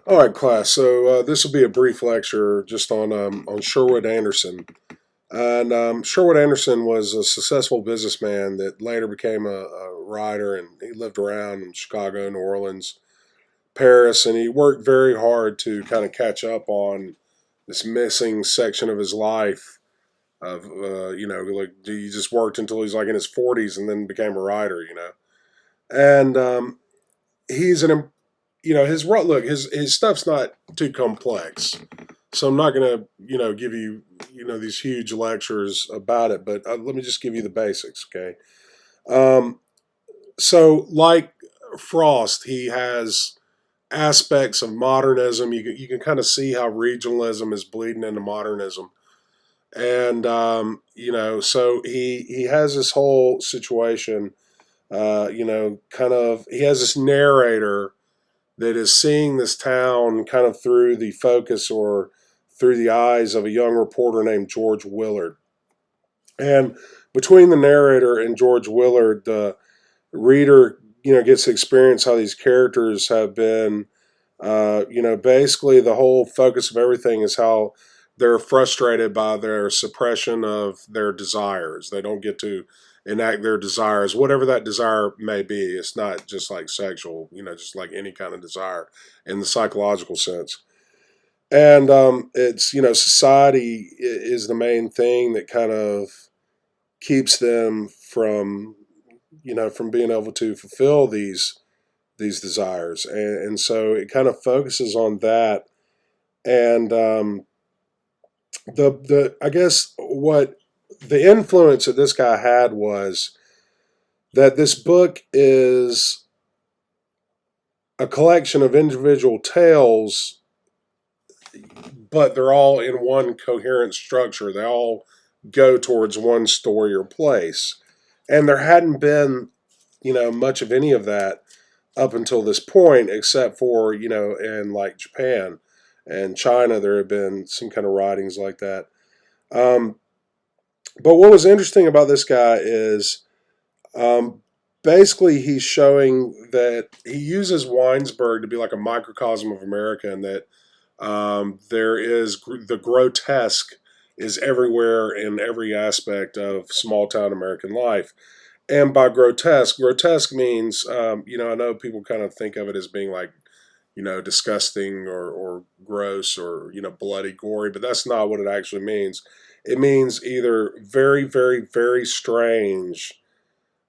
All right, class. So this will be a brief lecture just on Sherwood Anderson. And Sherwood Anderson was a successful businessman that later became a writer, and he lived around in Chicago, New Orleans, Paris, and he worked very hard to kind of catch up on this missing section of his life. Like he just worked until he's like in his 40s, and then became a writer. And he's an his look his stuff's not too complex, so I'm not gonna give you these huge lectures about it, but let me just give you the basics. Okay. Um, so like Frost, he has aspects of modernism. You can kind of see how regionalism is bleeding into modernism, and so he has this whole situation. Kind of he has this narrator that is seeing this town kind of through the focus or through the eyes of a young reporter named George Willard. And between the narrator and George Willard, the reader, gets to experience how these characters have been, basically the whole focus of everything is how they're frustrated by their suppression of their desires. They don't get to enact their desires, whatever that desire may be. It's not just like sexual, just like any kind of desire in the psychological sense. And it's, society is the main thing that kind of keeps them from being able to fulfill these desires, and so it kind of focuses on that. And the I guess what the influence that this guy had was that this book is a collection of individual tales, but they're all in one coherent structure. They all go towards one story or place, and there hadn't been much of any of that up until this point, except for in like Japan and China, there have been some kind of writings like that. Um, but what was interesting about this guy is um, basically he's showing that he uses Weinsberg to be like a microcosm of America, and that there is the grotesque is everywhere in every aspect of small town American life. And by grotesque, grotesque means, I know people kind of think of it as being like, disgusting or gross or, bloody, gory, but that's not what it actually means. It means either very, very, very strange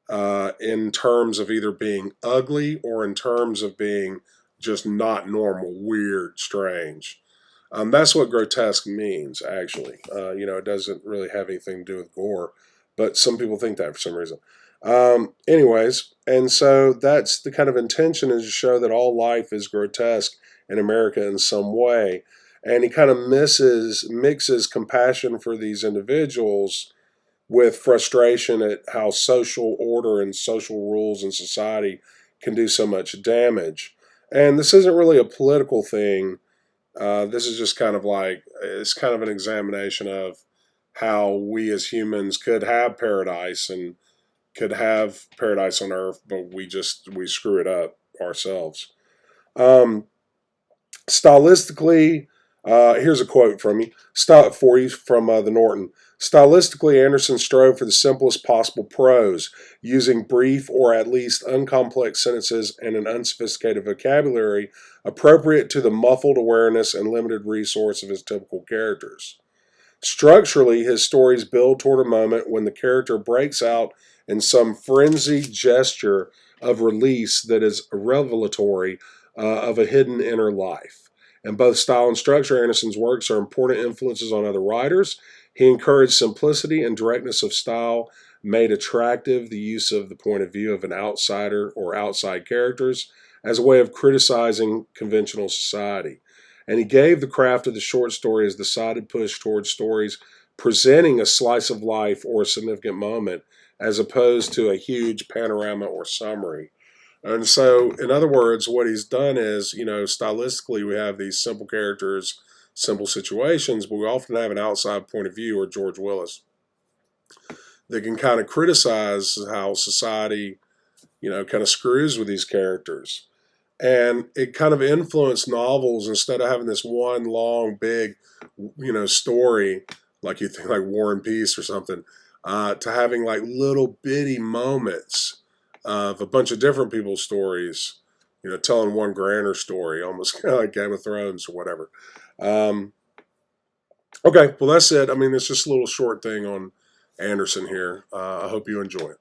in terms of either being ugly or in terms of being just not normal, weird, strange. That's what grotesque means, actually. It doesn't really have anything to do with gore, but some people think that for some reason. Anyways, and so that's the kind of intention, is to show that all life is grotesque in America in some way. And he kind of mixes compassion for these individuals with frustration at how social order and social rules in society can do so much damage. And this isn't really a political thing. This is just kind of like, it's kind of an examination of how we as humans could have paradise and could have paradise on earth, but we screw it up ourselves. Um, Stylistically, here's a quote from you, for you from the Norton. Stylistically, Anderson strove for the simplest possible prose, using brief or at least uncomplex sentences and an unsophisticated vocabulary appropriate to the muffled awareness and limited resource of his typical characters. Structurally, his stories build toward a moment when the character breaks out in some frenzied gesture of release that is revelatory of a hidden inner life. In both style and structure, Anderson's works are important influences on other writers. He encouraged simplicity and directness of style, made attractive the use of the point of view of an outsider or outside characters as a way of criticizing conventional society. And he gave the craft of the short story as the decided push towards stories presenting a slice of life or a significant moment, as opposed to a huge panorama or summary. And so, in other words, what he's done is, stylistically, we have these simple characters, simple situations, but we often have an outside point of view, or George Willis, that can kind of criticize how society, kind of screws with these characters. And it kind of influenced novels instead of having this one long, big, story like you think like War and Peace or something, to having like little bitty moments of a bunch of different people's stories, telling one grander story, almost kind of like Game of Thrones or whatever. Um, okay, well that's it. I mean, it's just a little short thing on Anderson here. I hope you enjoy it.